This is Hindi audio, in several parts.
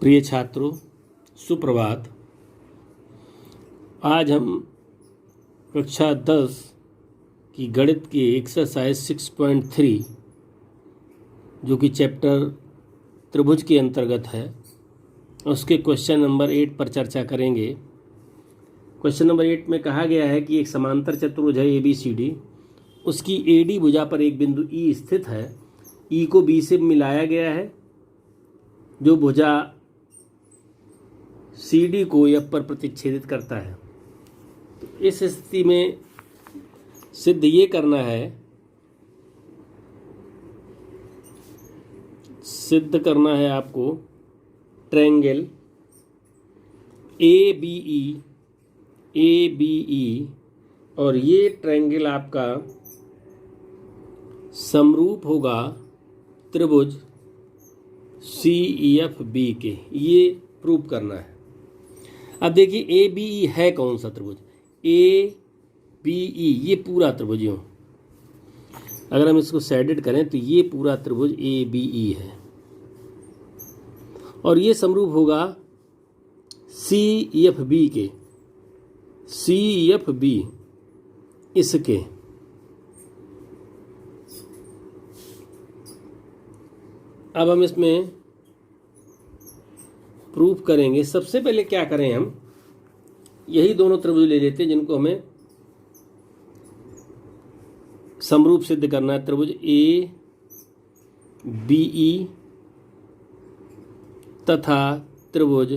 प्रिय छात्रों, सुप्रभात। आज हम कक्षा 10 की गणित की एक्सरसाइज 6.3 जो कि चैप्टर त्रिभुज के अंतर्गत है, उसके क्वेश्चन नंबर 8 पर चर्चा करेंगे। क्वेश्चन नंबर 8 में कहा गया है कि एक समांतर चतुर्भुज है ABCD, उसकी AD भुजा पर एक बिंदु E स्थित है। E को B से मिलाया गया है, जो भुजा CD को F पर प्रतिच्छेदित करता है। तो इस स्थिति में सिद्ध ये करना है आपको ट्रायंगल ABE और ये ट्रायंगल आपका समरूप होगा त्रिभुज CEFB के। ये प्रूव करना है। अब देखिए ABE है कौन सा त्रिभुज? ABE ये पूरा त्रिभुज यूँ अगर हम इसको शेडेड करें तो ये पूरा त्रिभुज ABE है और ये समरूप होगा CEFB के। CEFB इसके अब हम इसमें प्रूफ करेंगे। सबसे पहले क्या करें, हम यही दोनों त्रिभुज ले लेते हैं जिनको हमें समरूप सिद्ध करना है। त्रिभुज ABE तथा त्रिभुज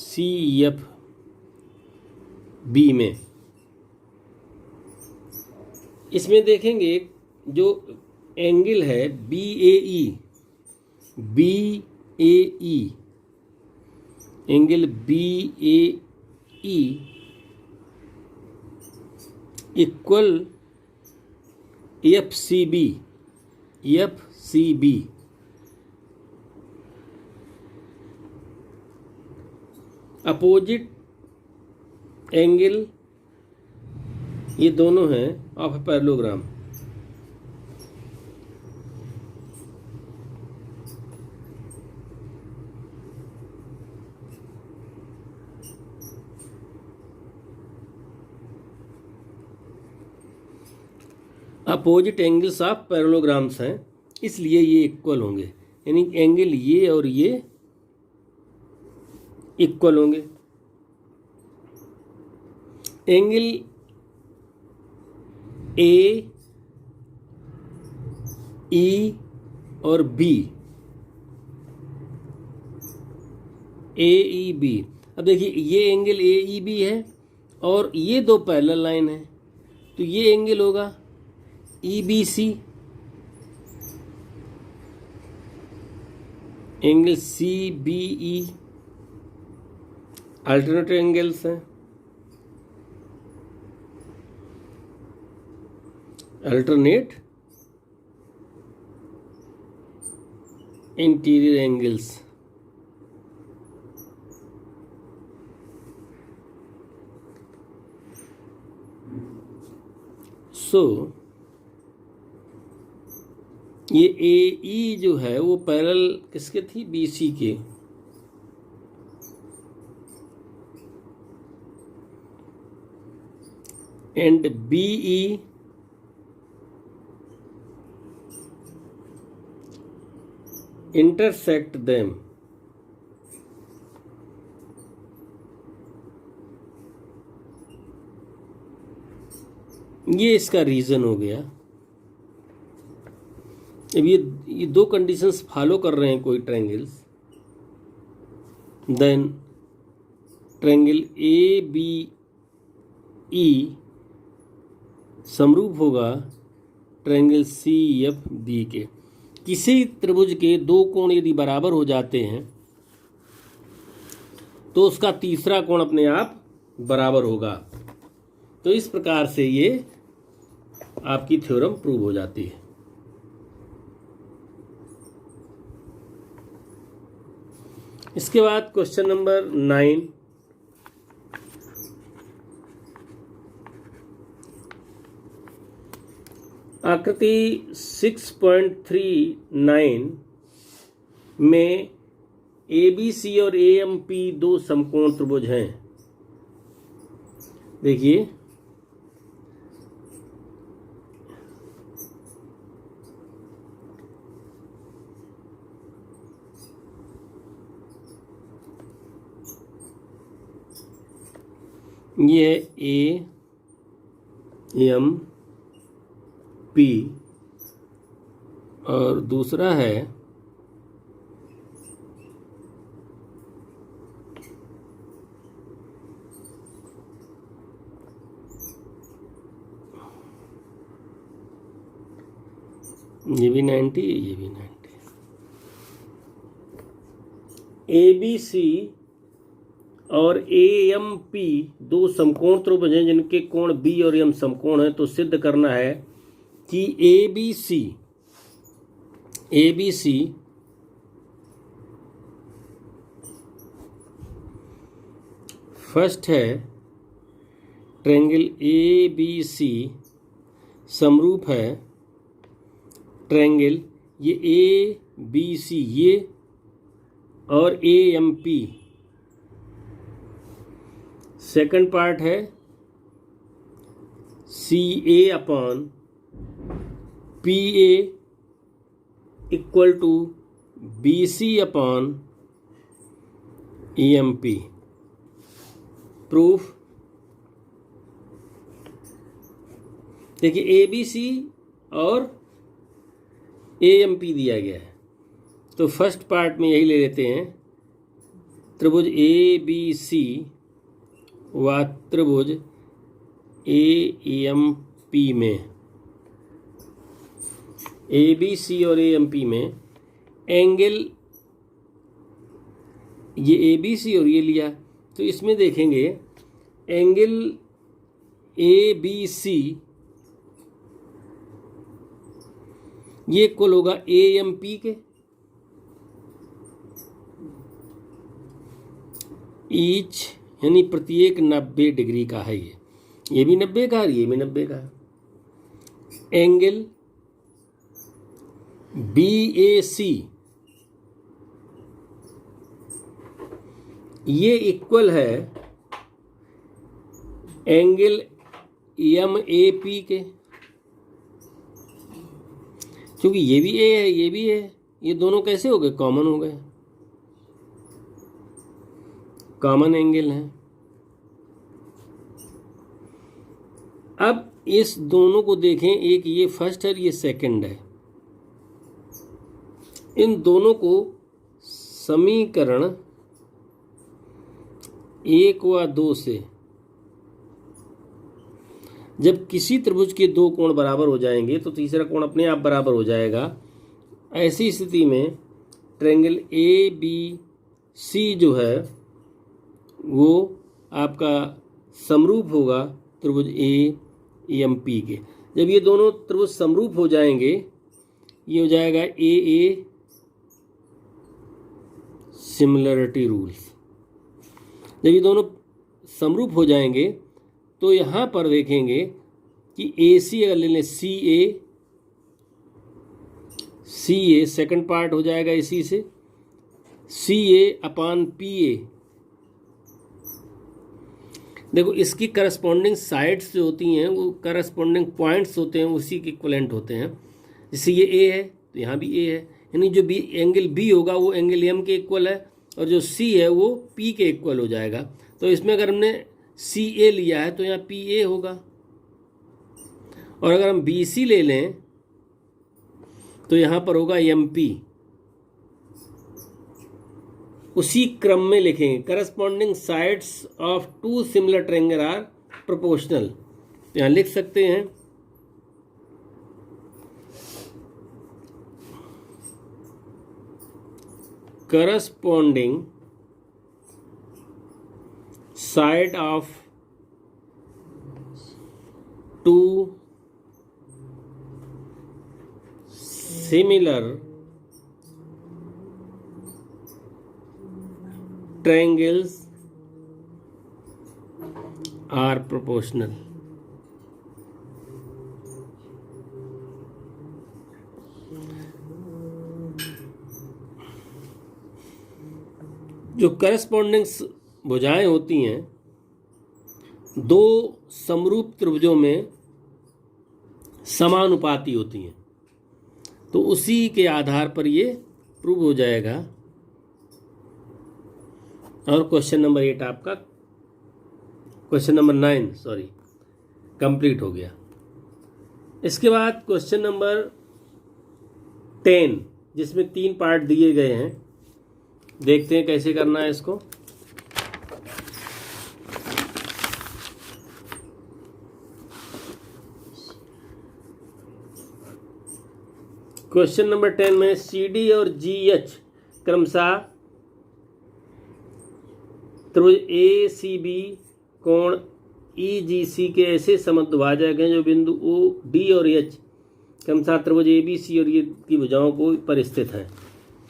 CEFB में इसमें देखेंगे जो एंगल है BAE angle BAE equal FCB opposite angle ये दोनों हैं of a parallelogram. Opposite angles of parallelograms हैं, इसलिए ये इक्वल होंगे, यानी एंगल ये और ये इक्वल होंगे। एंगल AE और B AEB। अब देखिए ये एंगल AEB है और ये दो पैरेलल लाइन है, तो ये एंगल होगा EBC। Angle CBE alternate angles हैं, अल्टरनेट इंटीरियर एंगल्स। सो ये AE जो है वो पैरेलल किसके थी? BC के। And BE intersect them। ये इसका रीजन हो गया। अब ये दो कंडीशंस फॉलो कर रहे हैं कोई ट्रायंगल्स, देन ट्रायंगल ABE समरूप होगा ट्रायंगल CEFB के। किसी त्रिभुज के दो कोण यदि बराबर हो जाते हैं तो उसका तीसरा कोण अपने आप बराबर होगा। तो इस प्रकार से ये आपकी थ्योरम प्रूव हो जाती है। इसके बाद क्वेश्चन नंबर 9, आकृति 6.39 में ABC और AMP दो समकोण त्रिभुज हैं। देखिए ये AMP और दूसरा है ये भी 90, ये भी 90। ABC और AMP दो समकोण त्रिभुज हैं जिनके कोण B और M समकोण हैं। तो सिद्ध करना है कि ABC फर्स्ट है, ट्रायंगल ABC समरूप है ट्रायंगल ये ABC ये और AMP। सेकंड पार्ट है CA upon PA equal to BC upon EMP। Proof देखिए ABC और AMP दिया गया है, तो फर्स्ट पार्ट में यही ले लेते हैं। त्रिभुज ABC व त्रिभुज AMP में, ABC और AMP में एंगल ये ABC और ये लिया, तो इसमें देखेंगे एंगल ABC ये इक्वल होगा AMP के, ईच यानी प्रत्येक 90 डिग्री का है। ये भी 90 का है, ये भी 90 का है। एंगल BAC ये इक्वल है एंगल MAP के, क्योंकि ये भी A है ये भी है, ये दोनों कैसे हो गए, कॉमन हो गए, कॉमन एंगल है। अब इस दोनों को देखें, एक ये फर्स्ट है ये सेकंड है, इन दोनों को समीकरण 1 व 2 से जब किसी त्रिभुज के दो कोण बराबर हो जाएंगे तो तीसरा कोण अपने आप बराबर हो जाएगा। ऐसी स्थिति में ट्रायंगल ABC जो है वो आपका समरूप होगा त्रिभुज AMP के। जब ये दोनों त्रिभुज समरूप हो जाएंगे, ये हो जाएगा AA सिमिलरिटी रूल्स। जब ये दोनों समरूप हो जाएंगे तो यहाँ पर देखेंगे कि AC अगर ले लें CA सेकंड पार्ट हो जाएगा इसी से, CA अपॉन PA। देखो इसकी करस्पॉन्डिंग साइड्स जो होती हैं वो करस्पॉन्डिंग पॉइंट्स होते हैं, उसी के इक्वलेंट होते हैं। जैसे ये A है तो यहाँ भी A है, यानी जो एंगल B होगा वो एंगल M के इक्वल है और जो C है वो P के इक्वल हो जाएगा। तो इसमें अगर हमने CA लिया है तो यहाँ PA होगा, और अगर हम BC ले लें तो यहाँ पर होगा MP। उसी क्रम में लिखेंगे, corresponding sides of two similar triangle are proportional. तो यहाँ लिख सकते हैं corresponding side of two similar triangles are proportional। जो करस्पॉन्डिंग भुजाएं होती हैं दो समरूप त्रिभुजों में समानुपाती होती हैं, तो उसी के आधार पर ये प्रूव हो जाएगा। और क्वेश्चन नंबर 8 आपका, क्वेश्चन नंबर 9 सॉरी, कंप्लीट हो गया। इसके बाद क्वेश्चन नंबर 10, जिसमें 3 पार्ट दिए गए हैं, देखते हैं कैसे करना है इसको। क्वेश्चन नंबर 10 में CD और GH क्रमशः त्रिभुज ACB कोण EGC के ऐसे समद्विभाजक हैं जो बिंदु OD और H क्रमशः त्रिभुज ABC और ये की भुजाओं को पर स्थित हैं।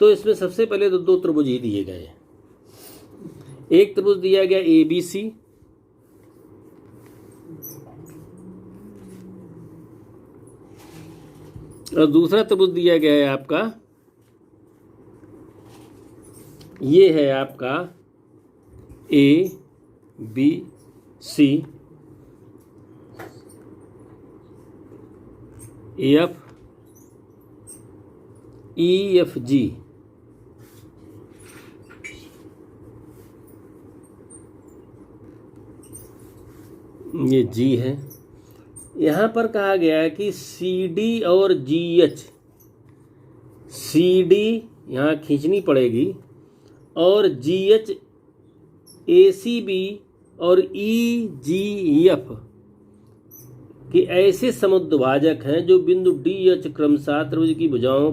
तो इसमें सबसे पहले तो 2 त्रिभुज ही दिए गए हैं। एक त्रिभुज दिया गया ABC, और दूसरा त्रिभुज दिया गया है आपका, ये है आपका ABC EFG। ये G है। यहाँ पर कहा गया है कि CD और GH, CD यहाँ खींचनी पड़ेगी और GH ACB और EGF के ऐसे समद्विभाजक हैं जो बिंदु DH क्रमशः त्रिभुज की भुजाओं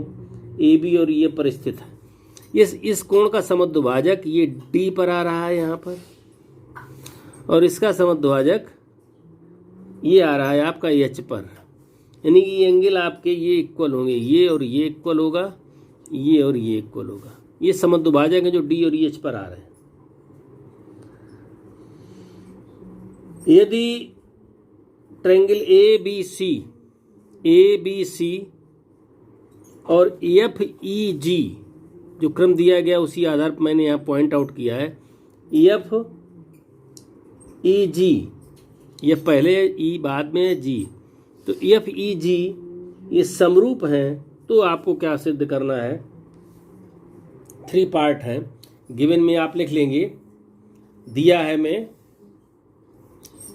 AB और E पर स्थित है। इस कोण का समद्विभाजक ये D पर आ रहा है यहाँ पर, और इसका समद्विभाजक ये आ रहा है आपका H पर, यानी कि ये एंगल आपके ये इक्वल होंगे, ये और ये इक्वल होगा, ये और ये इक्वल होगा। ये समद्विभाजक है जो D और H पर आ रहे हैं। यदि ट्रायंगल ABC और FEG जो क्रम दिया गया उसी आधार पर मैंने यहाँ पॉइंट आउट किया है, FEG, ये पहले E बाद में G, तो FEG ये समरूप हैं, तो आपको क्या सिद्ध करना है? 3 पार्ट है, गिवन में आप लिख लेंगे। दिया है मैं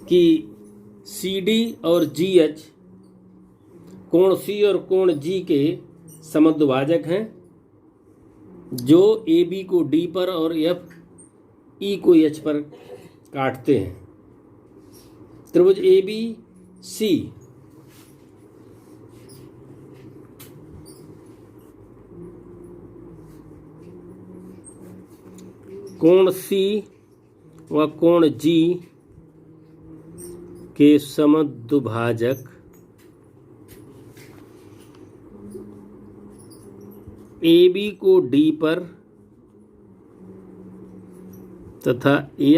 कि CD और GH कोण C और कोण G के समद्विभाजक हैं जो AB को D पर और FE को H पर काटते हैं। त्रिभुज ABC कोण C व कोण G के समद्विभाजक AB को D पर तथा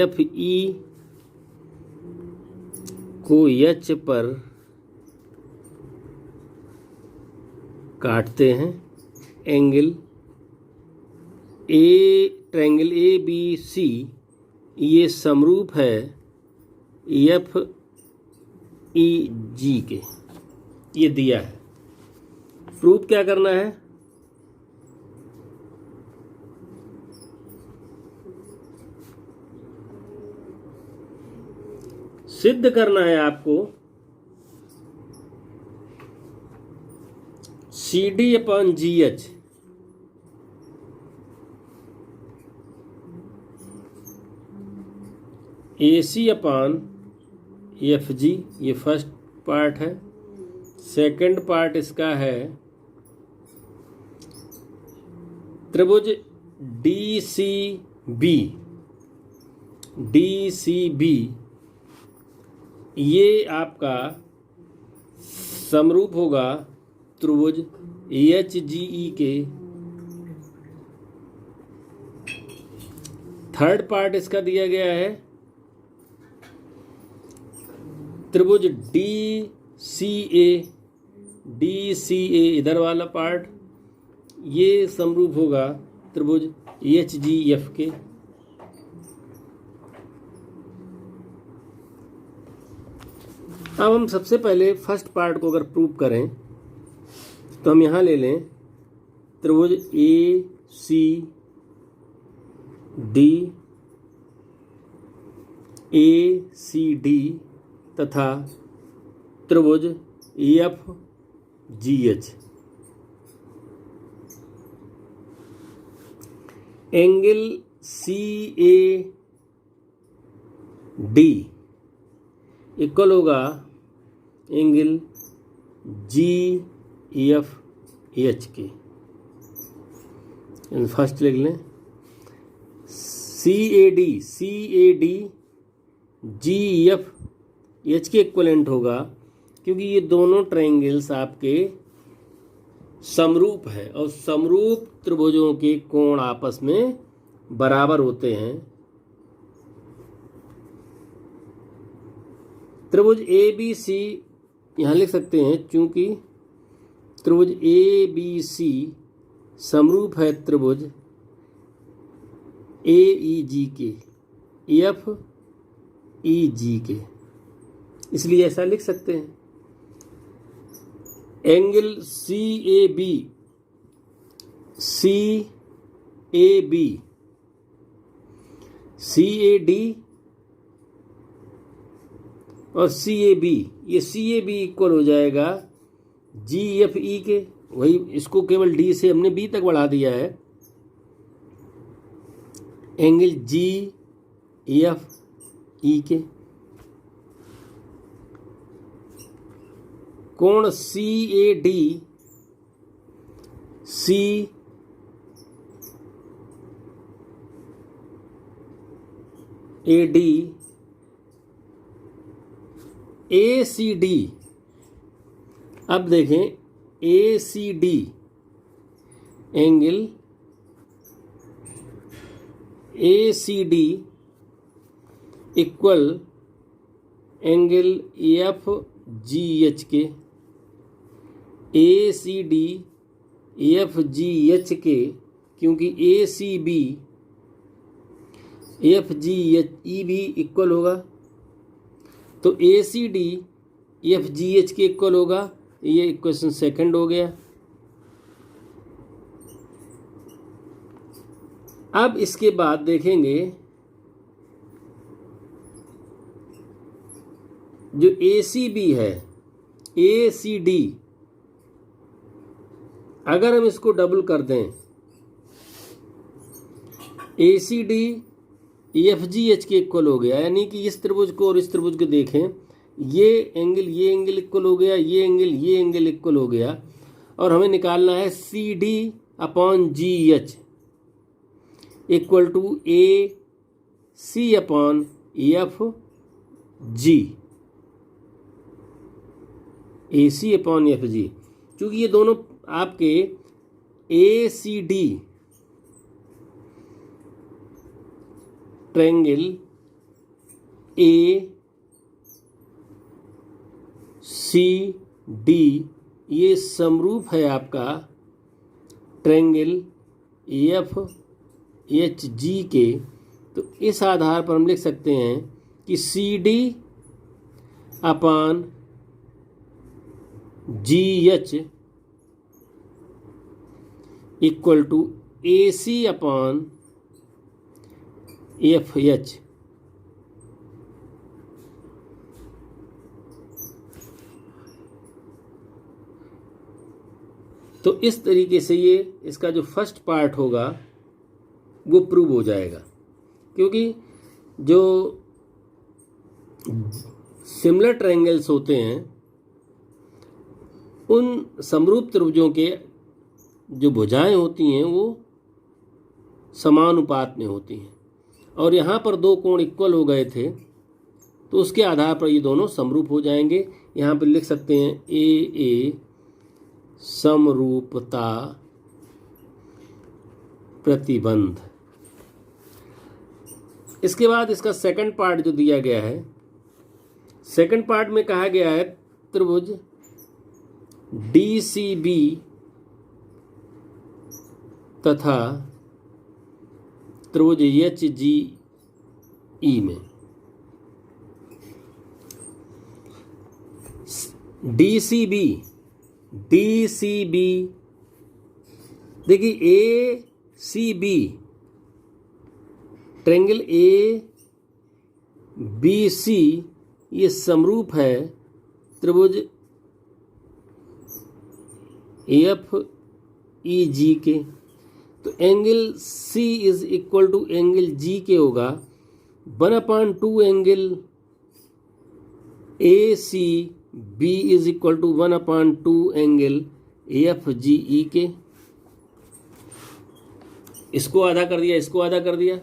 FE को H पर काटते हैं। एंगल ट्रायंगल ABC ये समरूप है FEG के। ये दिया है। प्रूफ क्या करना है? सिद्ध करना है आपको CD/GH AC/FG, ये फर्स्ट पार्ट है। सेकंड पार्ट इसका है त्रिभुज DCB, ये आपका समरूप होगा त्रिभुज HGE के। थर्ड पार्ट इसका दिया गया है त्रिभुज DCA, इधर वाला पार्ट ये समरूप होगा त्रिभुज HGF के। अब हम सबसे पहले फर्स्ट पार्ट को अगर प्रूव करें तो हम यहाँ ले लें त्रिभुज ए सी डी, ए सी डी तथा त्रिभुज F G H. Angle C A D equal होगा एंगल जी एफ एच के। फर्स्ट लिख लें C A D G F H के इक्वलेंट होगा, क्योंकि ये दोनों ट्रायंगल्स आपके समरूप है और समरूप त्रिभुजों के कोण आपस में बराबर होते हैं। त्रिभुज ए बी सी यहाँ लिख सकते हैं, चूंकि त्रिभुज ए बी सी समरूप है त्रिभुज ए ई जी के, एफ ई जी के, इसलिए ऐसा लिख सकते हैं। Angle C A B C A D और सी ए बी, ये सी ए बी इक्वल हो जाएगा जी एफ ई के। वही इसको केवल डी से हमने बी तक बढ़ा दिया है। एंगल जी एफ ई के। कोण सी A D A C D. अब देखें A C D angle A C D equal angle F G H के। A C D F G H के, क्योंकि A C B F G H E भी इक्वल होगा, तो A C D F G H के इक्वल होगा। ये इक्वेशन सेकंड हो गया। अब इसके बाद देखेंगे जो ए सी बी है, ए सी डी, अगर हम इसको डबल कर दें A C D F G H के इक्वल हो गया, यानी कि इस त्रिभुज को और इस त्रिभुज को देखें, ये एंगल इक्वल हो गया, ये एंगल इक्वल हो गया, और हमें निकालना है C D upon G H equal to A C upon F G, A C upon F G. चूंकि ये दोनों आपके A C D triangle A C D ये समरूप है आपका ट्रायंगल एफ एच जी के, तो इस आधार पर हम लिख सकते हैं कि C D upon G H equal to A C upon F H. तो इस तरीके से ये इसका जो फर्स्ट पार्ट होगा वो प्रूव हो जाएगा, क्योंकि जो सिमिलर ट्रायंगल्स होते हैं उन समरूप त्रिभुजों के जो भुजाएं होती हैं वो समानुपात में होती हैं, और यहाँ पर दो कोण इक्वल हो गए थे तो उसके आधार पर ये दोनों समरूप हो जाएंगे। यहाँ पर लिख सकते हैं ए समरूपता प्रतिबंध। इसके बाद इसका सेकंड पार्ट जो दिया गया है, सेकंड पार्ट में कहा गया है त्रिभुज डी सी बी तथा त्रिभुज एच जी ई में DCB, देखिए ACB, ट्रायंगल ABC ये समरूप है त्रिभुज AFEG के। तो angle C is equal to angle G के होगा 1/2 angle ACB is equal to 1/2 एंगल AFGE के। इसको आधा कर दिया, इसको आधा कर दिया,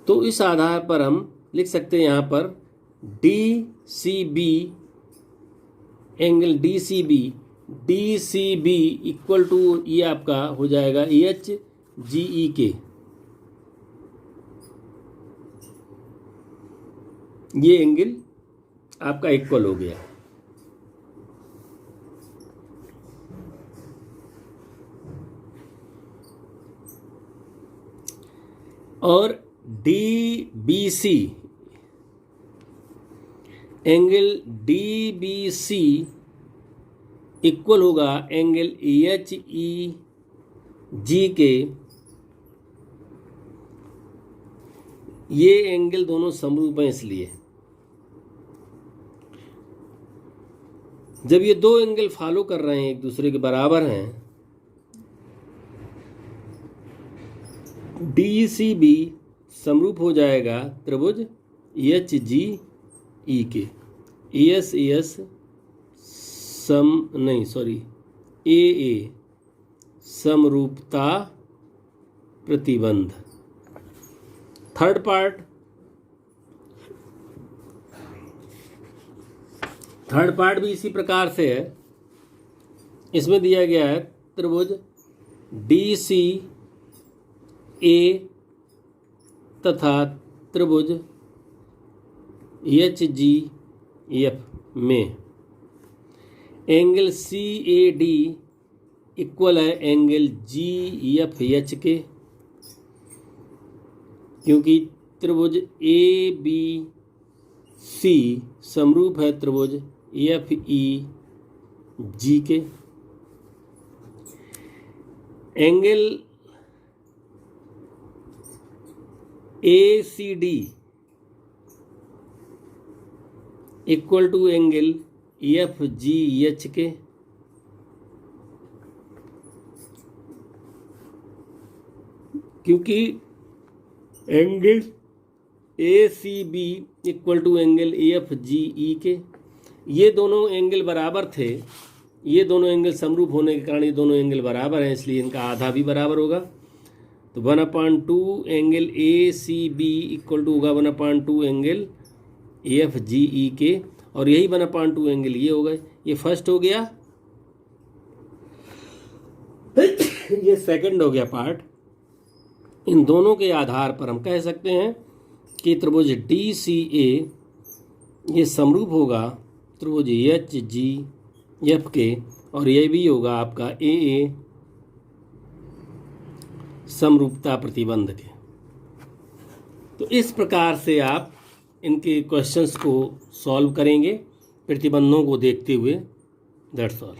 तो इस आधार पर हम लिख सकते हैं यहाँ पर DCB, angle DCB equal to ये आपका हो जाएगा AHGE के। ये एंगल आपका इक्वल हो गया। और DBC, एंगल DBC इक्वल होगा एंगल AHEG के। ये एंगल दोनों समरूप हैं, इसलिए जब ये दो एंगल फॉलो कर रहे हैं, एक दूसरे के बराबर हैं, DCB समरूप हो जाएगा त्रिभुज AHGE के। AA समरूपता प्रतिबंध। थर्ड पार्ट भी इसी प्रकार से है। इसमें दिया गया है त्रिभुज DCA तथा त्रिभुज HGF में एंगल CAD इक्वल है एंगल GFH के, क्योंकि त्रिभुज ABC समरूप है त्रिभुज AFEG के। Angle ACD equal to angle AFGH के। क्योंकि angle ACB equal to angle AFGE के, ये दोनों एंगल बराबर थे, ये दोनों एंगल समरूप होने के कारण ये दोनों एंगल बराबर हैं, इसलिए इनका आधा भी बराबर होगा। तो 1/2 एंगल ACB इक्वल टू होगा 1/2 एंगल AFGE के, और यही 1/2 एंगल ये हो गए। ये फर्स्ट हो गया, ये सेकंड हो गया पार्ट। इन दोनों के आधार पर हम कह सकते हैं कि त्रिभुज DCA ये समरूप होगा त्रिभुज HGF के, और ये भी होगा आपका AA समरूपता प्रतिबंध के। तो इस प्रकार से आप इनके क्वेश्चंस को सॉल्व करेंगे प्रतिबंधों को देखते हुए। That's all.